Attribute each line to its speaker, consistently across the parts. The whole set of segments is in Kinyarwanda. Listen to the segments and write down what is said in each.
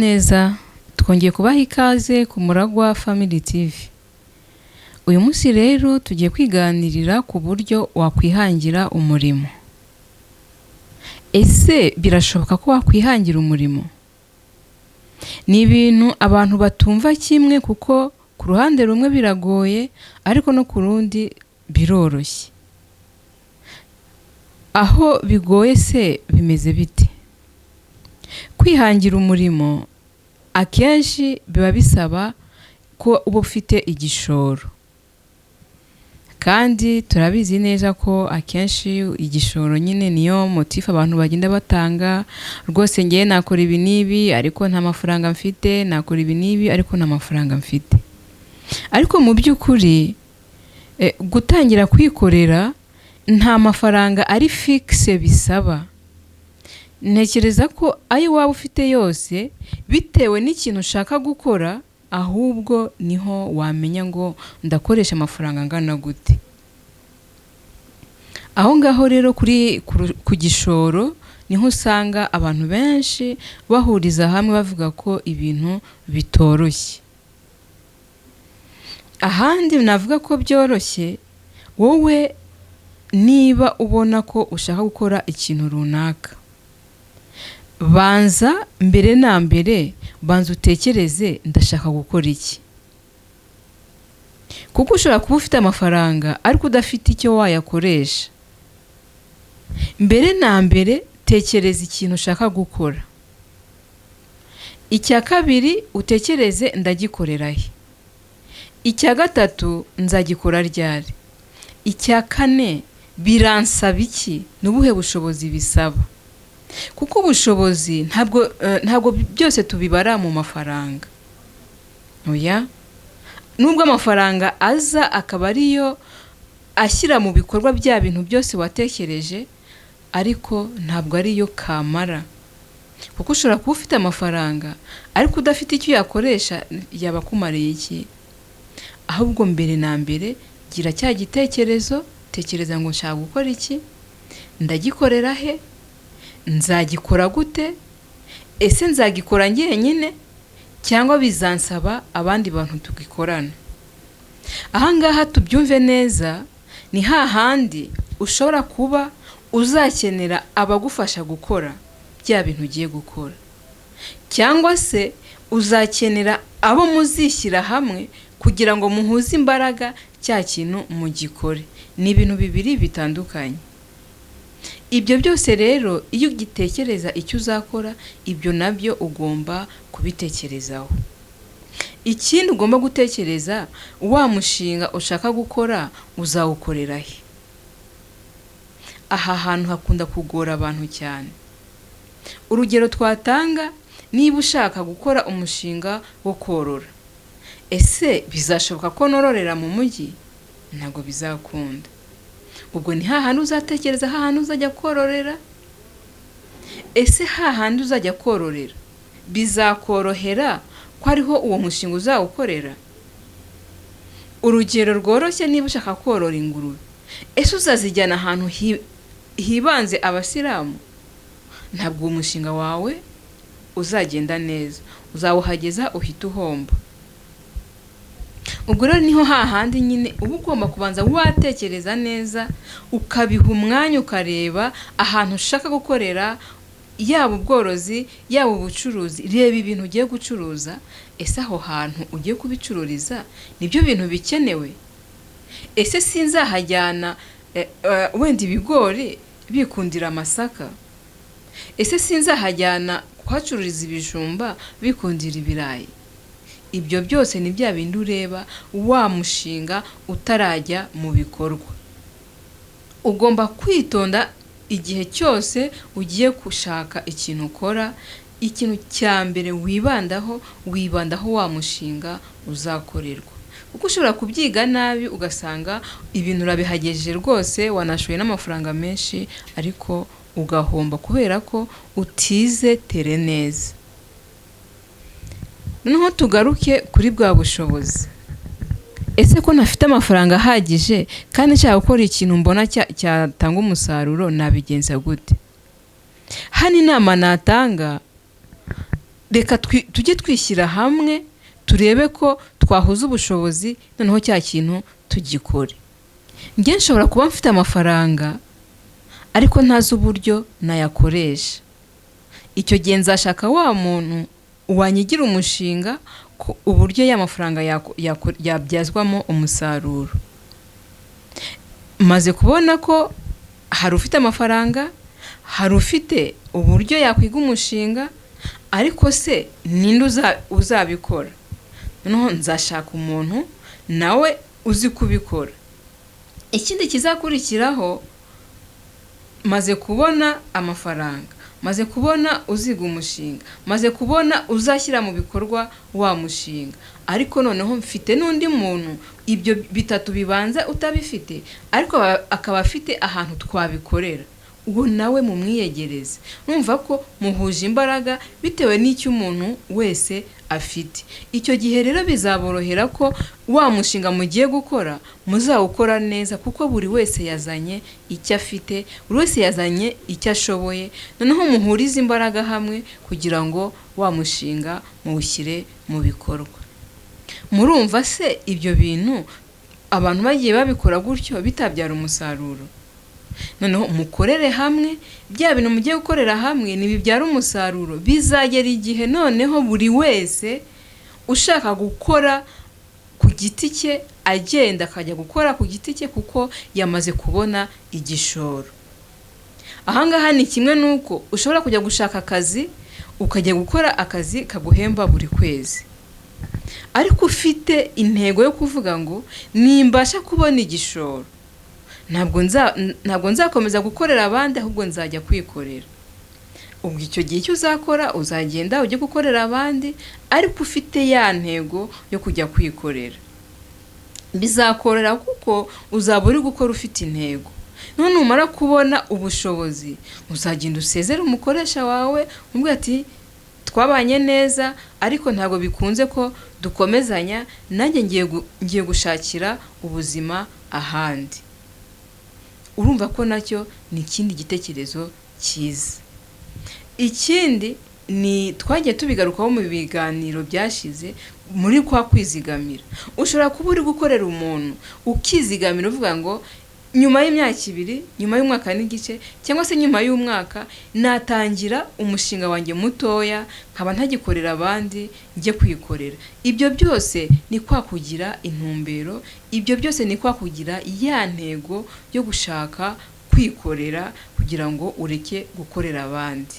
Speaker 1: neza twongeye kubaha ikaze ku Muragwa Family TV. Uyu munsi rero tugiye kwiganirira ku buryo wakwihangira umurimo. Ese birashoboka ko wakwihangira umurimo? Ni ibintu abantu batumva kimwe kuko ku ruhande rumwe biragoye ariko no ku rundi biroroshye. Aho bigoye se bimeze bite? Kwihangira umurimo akenshi biba bisaba ko uba ufite igishoro, kandi turabizi neza ko akenshi igishoro nyine niyo motifu abantu bagenda batanga. Rwose ngiye nakora ibi n'ibi ariko nta mafaranga mfite, nakora ibi n'ibi ariko nta mafaranga mfite. Ariko mu by'ukuri gutangira kwikorera nta mafaranga ari fixe bisaba. Ntekereza ko ayo waba ufite yose bitewe n'ikintu ushaka gukora, ahubwo niho wamenya ngo ndakoresha amafaranga angana gute. Aho ngaho rero ku gishoro niho usanga abantu benshi bahuriza hamwe bavuga ko ibintu bitoroshye. Ahandi navuga ko byoroshye, wowe niba ubona ko ushaka gukora ikintu runaka, banza mbere na mbere utekereze ndashaka gukora iki. Kuko ushobora kuba ufite amafaranga ariko udafite icyo wayakoresha. Mbere na mbere tekereza ikintu ushaka gukora. Icya kabiri utekereze ndagikorera he. Icya gatatu nzagikora ryari. Icya kane biransaba iki, n'ubuhe bushobozi bisaba. Kuko ubushobozi ntabwo byose tubibara mu mafaranga. Oya, nubwo amafaranga aza akaba ariyo ashyira mu bikorwa bya bintu byose watekereje, ariko ntabwo ariyo kamara. Kuko ushobora kuba ufite amafaranga ariko udafite icyo yakoresha, yaba akumariye iki? Ahubwo mbere na mbere gira cya gitekerezo, tekereza ngo nshaka gukora iki, ndagikorera he, nzagikora gute, ese nzagikora njyenyine cyangwa bizansaba abandi bantu tugikorana. Ahangaha tubyumve neza, ni hahandi ushobora kuba uzakenera abagufasha gukora bya bintu ugiye gukora, cyangwa se uzakenera abo muzishyira hamwe kugira ngo muhuze imbaraga cya kintu mugikore. Ni ibintu bibiri bitandukanye. Ibyo byose rero iyo ugitekereza icyo uzakora, ibyo nabyo ugomba kubitekerezaho. Ikindi ugomba gutekereza, wa mushinga ushaka gukora uzawukorera he. Aha hantu hakunda kugora abantu cyane. Urugero twatanga, niba ushaka gukora umushinga wo korora, ese bizashoboka ko nororera mu mujyi? Ntabwo bizakunda. Ubwo ni hahandi uzatekereza hahandi uzajya kororera. Ese hahandi uzajya kororera bizakorohera ko ariho uwo mushinga uzawukorera? Urugero rworoshye, niba ushaka korora ingurube, ese uzazijyana ahantu hibanze abasilamu? Ntabwo uwo mushinga wawe uzagenda neza, uzawuhageza uhita uhomba. Ubwo rero niho hahandi nyine uba ugomba kubanza watekereza neza, ukabiha umwanya, ukareba ahantu ushaka gukorera, yaba ubworozi yaba ubucuruzi. Reba ibintu ugiye gucuruza, ese aho hantu ugiye kubicururiza nibyo bintu bikenewe? Ese sinzahajyana wenda ibigori bikundira amasaka? Ese sinzahajyana kuhacururiza ibijumba bikundira ibirayi? Ibyo byose ni bya bindi ureba wa mushinga utarajya mu bikorwa. Ugomba kwitonda igihe cyose ugiye gushaka ikintu ukora. Ikintu cya mbere wibandaho wa mushinga uzakorerwa. Kuko ushobora kubyiga nabi ugasanga ibintu urabihagejeje rwose, wanashoye n'amafaranga menshi, ariko ugahomba kubera ko utize tere neza. Noneho tugaruke kuri bwa bushobozi. Ese ko nafite amafaranga ahagije kandi nshaka gukora ikintu mbona cyatanga umusaruro, nabigenza gute? Hano inama natanga, reka tujye twishyira hamwe turebe ko twahuza ubushobozi noneho cya kintu tugikore. Njye nshobora kuba mfite amafaranga ariko ntazi uburyo nayakoresha. Icyo gihe nzashaka wa muntu wanyigira umushinga uburyo y'amafaranga yabyazwamo umusaruro. Maze kubona ko hari ufite amafaranga, hari ufite uburyo yakwiga umushinga, ariko se ninde uzabikora? Noneho nzashaka umuntu nawe uzi kubikora. Ikindi kizakurikiraho, maze kubona amafaranga, maze kubona uziga umushinga, maze kubona uzashyira mu bikorwa wa mushinga, ariko noneho mfite n'undi muntu ibyo bitatu bibanza utabifite ariko akaba afite ahantu twabikorera, uwo nawe mumwiyegereze. Numva ko muhuje imbaraga bitewe n'icyo umuntu wese afite. Icyo gihe rero bizaborohera ko wa mushinga mugiye gukora muzawukora neza, kuko buri wese yazanye icyo afite, buri wese yazanye icyo ashoboye, noneho muhurize imbaraga hamwe kugira ngo wa mushinga muwushyire mu bikorwa. Murumva se ibyo bintu abantu bagiye babikora gutyo bitabyara umusaruro? Noneho mukorere hamwe, bya bintu mugiye gukorera hamwe nibibyara umusaruro, bizagera igihe noneho buri wese ushaka gukora ku giti cye agenda akajya gukora ku giti cye kuko yamaze kubona igishoro. Ahangaha ni kimwe nuko ushobora kujya gushaka akazi ukajya gukora akazi kaguhemba buri kwezi, ariko ufite intego yo kuvuga ngo nimbasha kubona igishoro ntabwo nzakomeza gukorera abandi, ahubwo nzajya kwikorera. Ubwo icyo gihe cyo uzakora uzagenda ujye gukorera abandi, ariko ufite ya ntego yo kujya kwikorera. Bizakorera kuko uzaba uri gukora ufite intego. None umara kubona ubushobozi uzagenda usezera umukoresha wawe umubwira ati twabanye neza ariko ntabwo bikunze ko dukomezanya, nanjye ngiye gushakira ubuzima ahandi. Urumva ko nacyo ni ikindi gitekerezo cyiza. Ikindi ni twagiye tubigarukaho mu biganiro byashize muri kwa kwizigamira. Ushobora kuba uri gukorera umuntu ukizigamira uvuga ngo nyuma y'imyaka 2, nyuma y'umwaka n'igice, cyangwa se nyuma y'umwaka natangira umushinga wanjye mutoya nkaba ntagikorera abandi njye kwikorera. Ibyo byose ni kwa kugira intumbero, ibyo byose ni kwa kugira ya ntego yo gushaka kwikorera kugira ngo ureke gukorera abandi.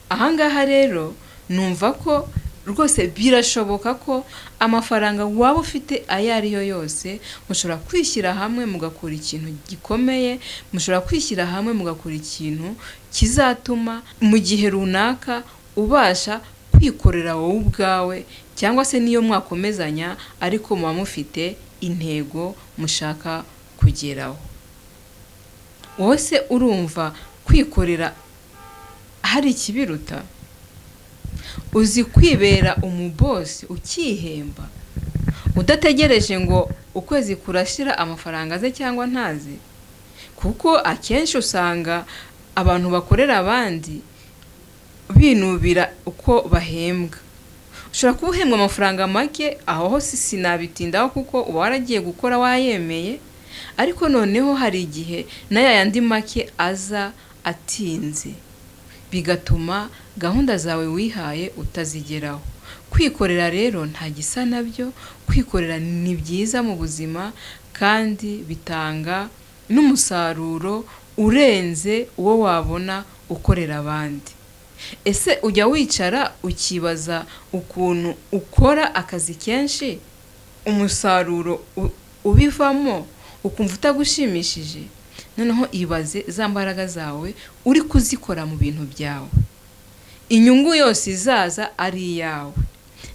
Speaker 1: Ahangaha rero numva ko rwose birashoboka ko amafaranga waba ufite ayo ariyo yose mushobora kwishyira hamwe mugakora ikintu gikomeye, mushobora kwishyira hamwe mugakora ikintu kizatuma mu gihe runaka ubasha kwikorera wowe ubwawe, cyangwa se niyo mwakomezanya ariko muba mufite intego mushaka kugeraho. Wose urumva kwikorera hari ikibiruta? Uzi kwibera umubosi ukihemba udategereje ngo ukwezi kurashira amafaranga aze cyangwa ntaze? Kuko akenshi usanga abantu bakorera abandi binubira uko bahembwa. Ushobora kuba uhembwa amafaranga make, aho hose sinabitindaho kuko uba waragiye gukora wayemeye, ariko noneho hari igihe n'aya yandi make aza atinze, bigatuma gahunda zawe wihaye utazigeraho. Kwikorera rero nta gisa nabyo, kwikorera ni byiza mu buzima kandi bitanga n'umusaruro urenze uwo wabona ukorera abandi. Ese ujya wicara ukibaza ukuntu ukora akazi kenshi umusaruro ubivamo ukumva utagushimishije? Noneho ibaze za mbaraga zawe uri kuzikora mu bintu byawe, inyungu yose izaza ari iyawe.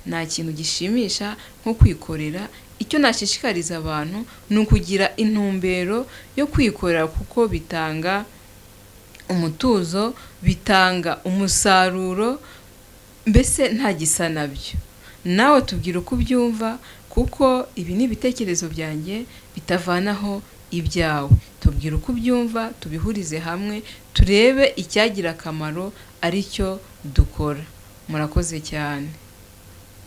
Speaker 1: Nta kintu gishimisha nko kwikorera. Icyo nashishikariza abantu ni ukugira intumbero yo kwikorera, kuko bitanga umutuzo, bitanga umusaruro, mbese nta gisa nabyo. Nawe tubwire uko ubyumva, kuko ibi ni ibitekerezo byanjye bitavanaho ibyawe. Tubwire uko ubyumva, tubihurize hamwe, turebe icyagira akamaro aricyo dukora. murakoze cyane.